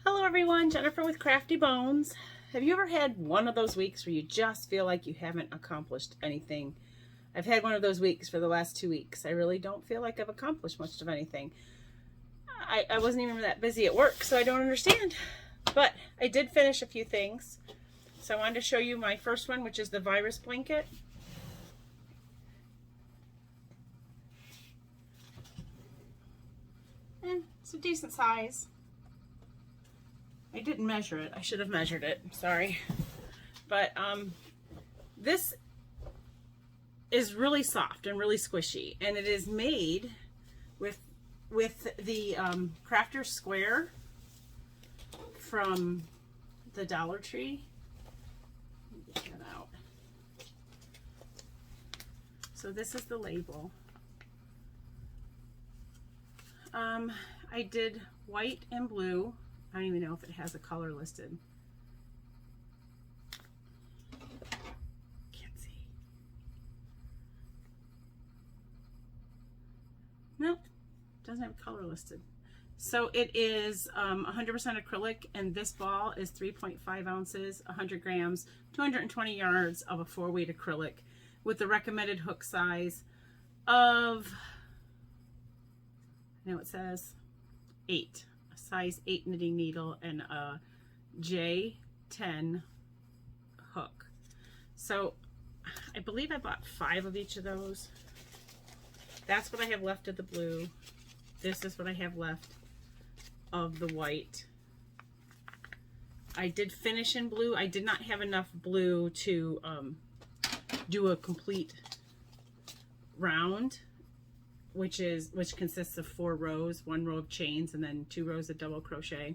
Hello everyone, Jennifer with Crafty Bones. Have you ever had one of those weeks where you just feel like you haven't accomplished anything? I've had one of those weeks for the last 2 weeks. I really don't feel like I've accomplished much of anything. I wasn't even that busy at work, so I don't understand. But I did finish a few things. So I wanted to show you my first one, which is the virus blanket. And it's a decent size. I didn't measure it. I should have measured it. Sorry. But this is really soft and really squishy, and it is made with the crafter square from the Dollar Tree. Let me get that out. So this is the label. I did white and blue. I don't even know if it has a color listed. Can't see. Nope, doesn't have a color listed. So it is 100% acrylic, and this ball is 3.5 ounces, 100 grams, 220 yards of a 4-weight acrylic with the recommended hook size of, I know it says 8. Size 8 knitting needle and a J10 hook. So I believe I bought 5 of each of those. That's what I have left of the blue. This is what I have left of the white. I did finish in blue. I did not have enough blue to do a complete round, which consists of 4 rows, 1 row of chains, and then 2 rows of double crochet.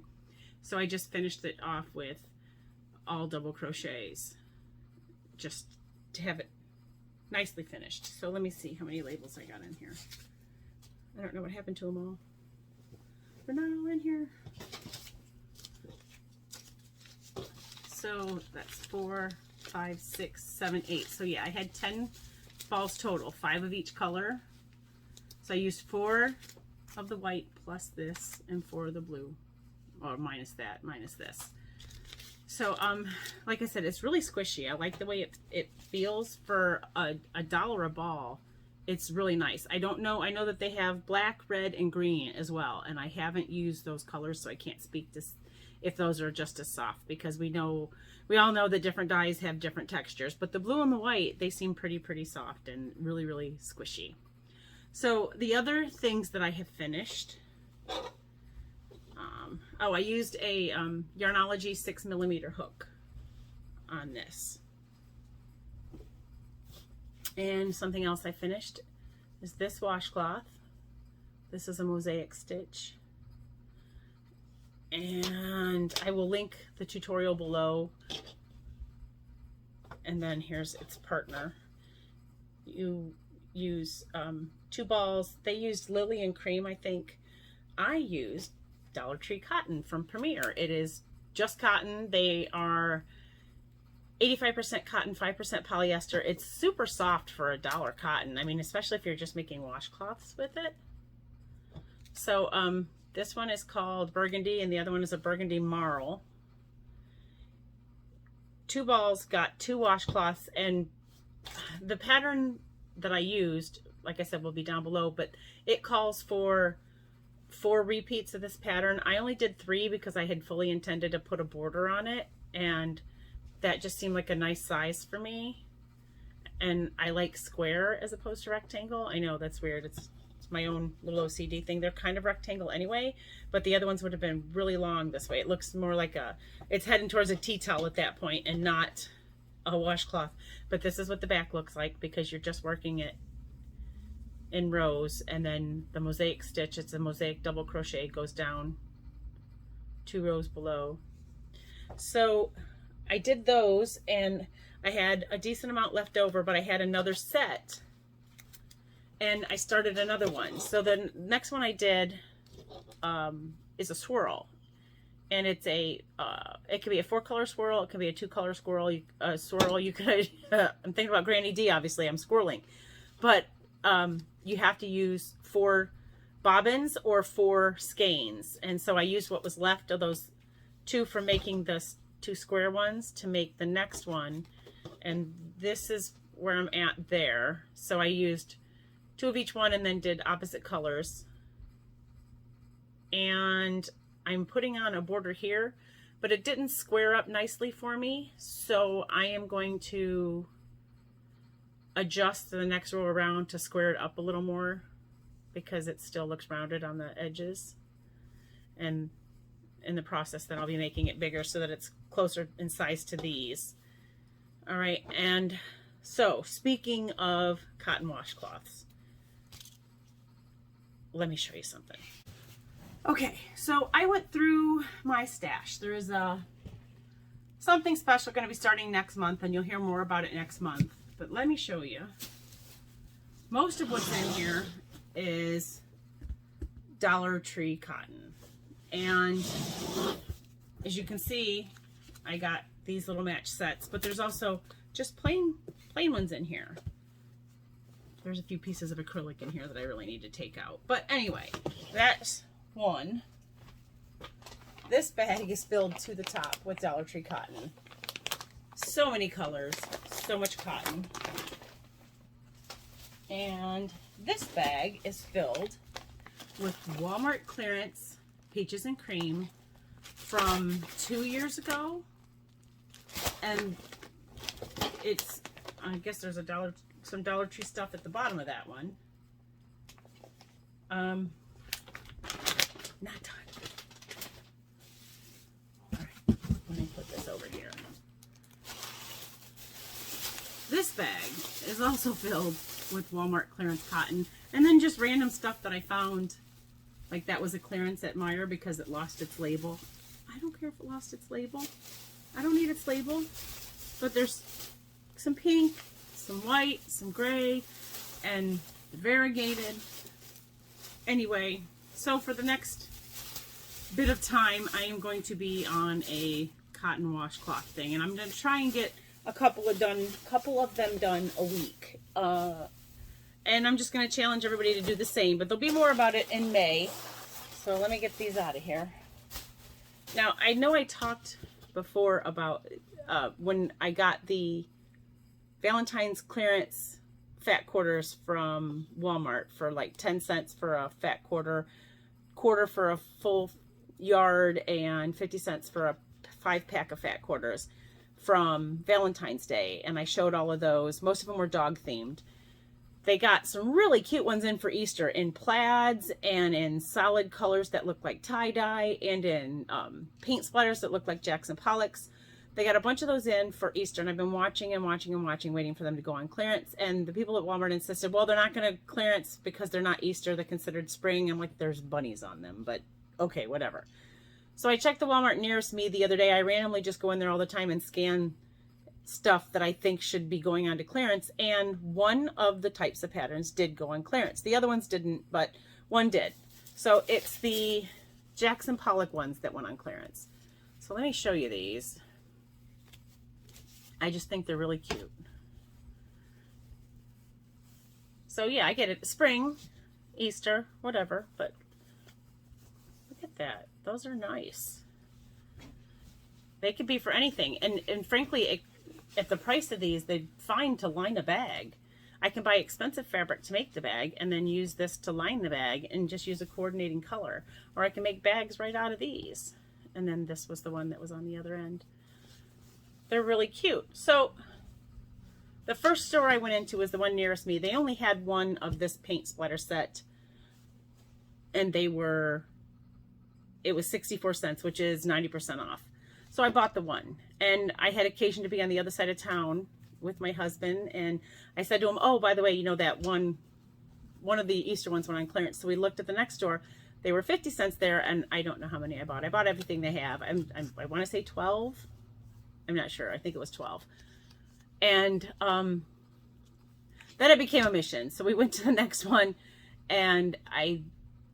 So I just finished it off with all double crochets, just to have it nicely finished. So let me see how many labels I got in here. I don't know what happened to them all. They're not all in here. So that's 4, 5, 6, 7, 8. So yeah, I had 10 balls total, 5 of each color. So I used 4 of the white plus this, and 4 of the blue, or minus that, minus this. So like I said, it's really squishy. I like the way it feels. For a dollar a ball, it's really nice. I don't know, I know that they have black, red, and green as well, and I haven't used those colors, so I can't speak to if those are just as soft, because we all know that different dyes have different textures, but the blue and the white, they seem pretty soft and really squishy. So the other things that I have finished, I used a Yarnology 6mm hook on this. And something else I finished is this washcloth. This is a mosaic stitch. And I will link the tutorial below. And then here's its partner. You use 2 balls. They used Lily and Cream, I think. I used Dollar Tree cotton from Premier. It is just cotton. They are 85% cotton, 5% polyester. It's super soft for $1 cotton. I mean, especially if you're just making washcloths with it. So this one is called Burgundy, and the other one is a Burgundy Marl. 2 balls got 2 washcloths, and the pattern that I used, like I said, will be down below, but it calls for 4 repeats of this pattern. I only did 3 because I had fully intended to put a border on it, and that just seemed like a nice size for me. And I like square as opposed to rectangle. I know that's weird. It's my own little OCD thing. They're kind of rectangle anyway, but the other ones would have been really long this way. It looks more like it's heading towards a tea towel at that point and not a washcloth. But this is what the back looks like, because you're just working it in rows, and then the mosaic stitch, it's a mosaic double crochet, goes down 2 rows below. So I did those, and I had a decent amount left over, but I had another set, and I started another one. So the next one I did is a swirl, and it's it could be a 4-color swirl, it could be a 2-color swirl. You could I'm thinking about Granny D, obviously. I'm squirreling, but you have to use 4 bobbins or 4 skeins, and so I used what was left of those two for making this 2 square ones to make the next one, and this is where I'm at there. So I used 2 of each one and then did opposite colors, and I'm putting on a border here, but it didn't square up nicely for me, so I am going to adjust the next row around to square it up a little more, because it still looks rounded on the edges, and in the process then I'll be making it bigger so that it's closer in size to these. All right, and so speaking of cotton washcloths, let me show you something. Okay, so I went through my stash. There is something special going to be starting next month, and you'll hear more about it next month. But let me show you. Most of what's in here is Dollar Tree cotton. And as you can see, I got these little match sets, but there's also just plain ones in here. There's a few pieces of acrylic in here that I really need to take out. But anyway, that's one. This bag is filled to the top with Dollar Tree cotton. So many colors, so much cotton. And this bag is filled with Walmart clearance peaches and cream from 2 years ago. And it's, I guess there's some Dollar Tree stuff at the bottom of that one. Not done. All right, let me put this over here. This bag is also filled with Walmart clearance cotton, and then just random stuff that I found, like that was a clearance at Meijer because it lost its label. I don't care if it lost its label. I don't need its label. But there's some pink, some white, some gray, and variegated. Anyway, so for the next bit of time, I am going to be on a cotton washcloth thing, and I'm going to try and get a couple of them done a week. And I'm just going to challenge everybody to do the same, but there'll be more about it in May. So let me get these out of here. Now, I know I talked before about when I got the Valentine's clearance fat quarters from Walmart for like 10 cents for a fat quarter for a full yard, and 50 cents for a 5-pack of fat quarters from Valentine's Day. And I showed all of those. Most of them were dog themed. They got some really cute ones in for Easter in plaids and in solid colors that look like tie-dye, and in paint splatters that look like Jackson Pollocks. They got a bunch of those in for Easter, and I've been watching and watching and watching, waiting for them to go on clearance. And the people at Walmart insisted, well, they're not going to clearance because they're not Easter, they're considered spring. I'm like, there's bunnies on them, but okay, whatever. So I checked the Walmart nearest me the other day. I randomly just go in there all the time and scan stuff that I think should be going on to clearance, and one of the types of patterns did go on clearance. The other ones didn't, but one did. So it's the Jackson Pollock ones that went on clearance. So let me show you these. I just think they're really cute. So yeah, I get it. Spring, Easter, whatever, but look at that. Those are nice. They could be for anything. And frankly, at the price of these, they're fine to line a bag. I can buy expensive fabric to make the bag and then use this to line the bag and just use a coordinating color. Or I can make bags right out of these. And then this was the one that was on the other end. They're really cute. So the first store I went into was the one nearest me. They only had one of this paint splatter set, and it was 64 cents, which is 90% off. So I bought the one, and I had occasion to be on the other side of town with my husband, and I said to him, oh, by the way, you know, that one of the Easter ones went on clearance. So we looked at the next store. They were 50 cents there, and I don't know how many I bought. I bought everything they have. I want to say 12. I'm not sure. I think it was 12. And then it became a mission. So we went to the next one, and I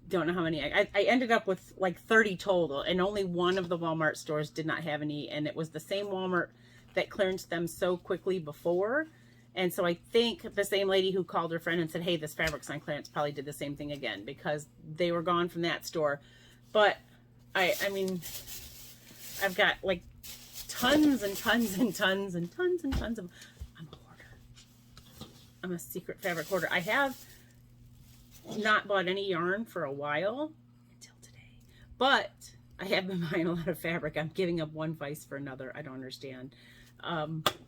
don't know how many. I ended up with like 30 total, and only one of the Walmart stores did not have any, and it was the same Walmart that clearanced them so quickly before. And so I think the same lady who called her friend and said, hey, this fabric's on clearance, probably did the same thing again, because they were gone from that store. But I mean, I've got like tons and tons and tons and tons and tons of, I'm a hoarder. I'm a secret fabric hoarder. I have not bought any yarn for a while until today, but I have been buying a lot of fabric. I'm giving up one vice for another. I don't understand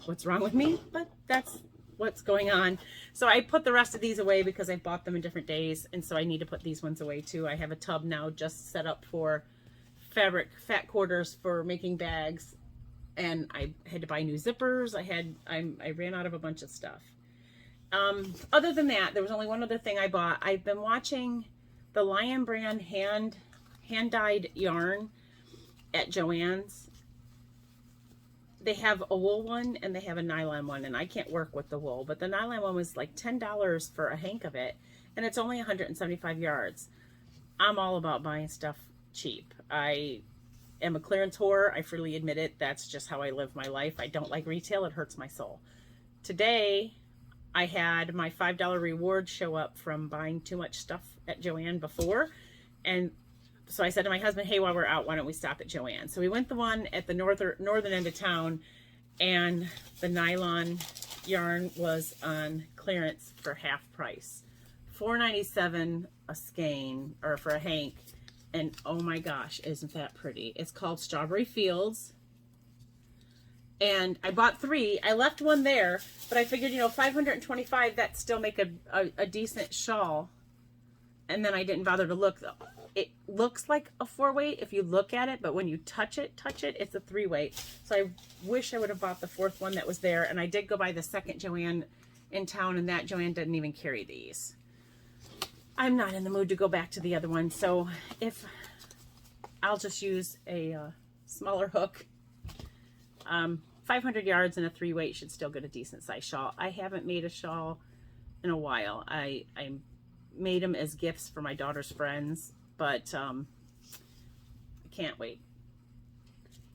what's wrong with me, but that's what's going on. So I put the rest of these away because I bought them in different days, and so I need to put these ones away too. I have a tub now just set up for fabric fat quarters for making bags, and I had to buy new zippers. I ran out of a bunch of stuff. Other than that, there was only one other thing I bought. I've been watching the Lion brand hand dyed yarn at Joann's. They have a wool one and they have a nylon one, and I can't work with the wool, but the nylon one was like $10 for a hank of it, and it's only 175 yards. I'm all about buying stuff cheap. I am a clearance whore. I freely admit it. That's just how I live my life. I don't like retail. It hurts my soul. Today, I had my $5 reward show up from buying too much stuff at Joann before, and so I said to my husband, hey, while we're out, why don't we stop at Joann? So we went the one at the northern end of town, and the nylon yarn was on clearance for half price. $4.97 a skein, or for a hank, and oh my gosh, isn't that pretty? It's called Strawberry Fields, and I bought 3. I left one there, but I figured, you know, $525, that still make a decent shawl, and then I didn't bother to look. It looks like a 4-weight if you look at it, but when you touch it, it's a 3-weight. So I wish I would have bought the 4th one that was there, and I did go by the second Joann in town, and that Joann didn't even carry these. I'm not in the mood to go back to the other one, so if I'll just use a smaller hook. 500 yards and a 3-weight should still get a decent size shawl. I haven't made a shawl in a while. I made them as gifts for my daughter's friends, but I can't wait.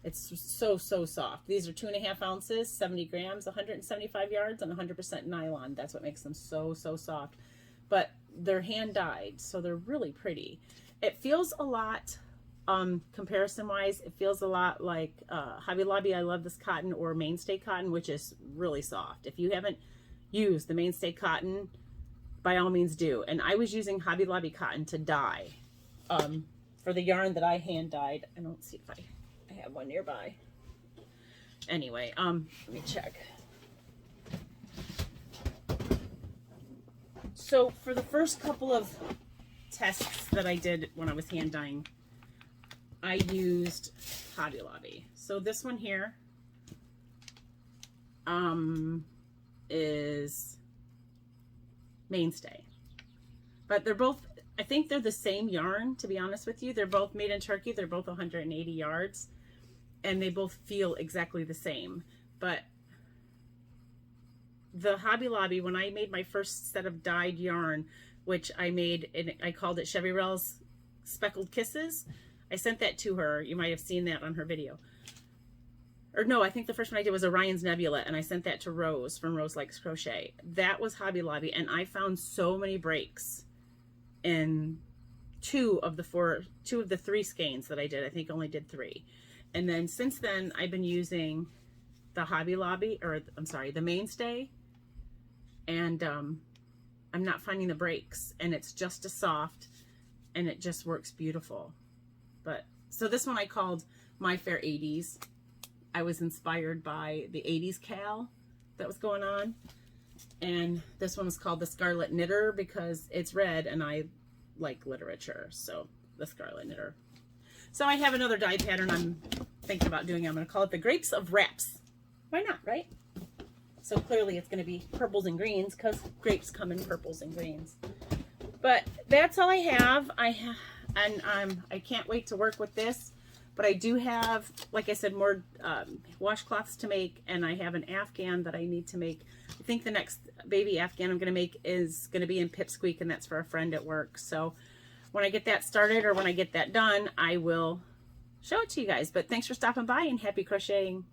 It's so soft. These are 2.5 ounces, 70 grams, 175 yards, and 100% nylon. That's what makes them so soft. But they're hand dyed, so they're really pretty. It feels a lot, comparison wise, it feels a lot like Hobby Lobby I Love This Cotton, or Mainstay Cotton, which is really soft. If you haven't used the Mainstay Cotton, by all means do. And I was using Hobby Lobby cotton to dye for the yarn that I hand dyed. I don't see if I have one nearby. Anyway, let me check. So for the first couple of tests that I did when I was hand dyeing, I used Hobby Lobby. So this one here is Mainstay, but they're both, I think they're the same yarn, to be honest with you. They're both made in Turkey. They're both 180 yards, and they both feel exactly the same. But the Hobby Lobby, when I made my first set of dyed yarn, which I made, and I called it Chevyrell's Speckled Kisses, I sent that to her. You might have seen that on her video. Or no, I think the first one I did was Orion's Nebula, and I sent that to Rose from Roselikescrochet. That was Hobby Lobby, and I found so many breaks in 2 of the 3 skeins that I did. I think I only did 3. And then since then, I've been using the Hobby Lobby, or I'm sorry, the Mainstay, and I'm not finding the breaks, and it's just as soft, and it just works beautiful. But so this one I called My Fair 80s. I was inspired by the 80s Cal that was going on. And this one was called the Scarlet Knitter because it's red and I like literature. So the Scarlet Knitter. So I have another dye pattern I'm thinking about doing. I'm going to call it the Grapes of Wraps. Why not, right? So clearly it's going to be purples and greens because grapes come in purples and greens. But that's all I have. I can't wait to work with this. But I do have, like I said, more washcloths to make, and I have an afghan that I need to make. I think the next baby afghan I'm going to make is going to be in Pipsqueak, and that's for a friend at work. So when I get that started, or when I get that done, I will show it to you guys. But thanks for stopping by, and happy crocheting.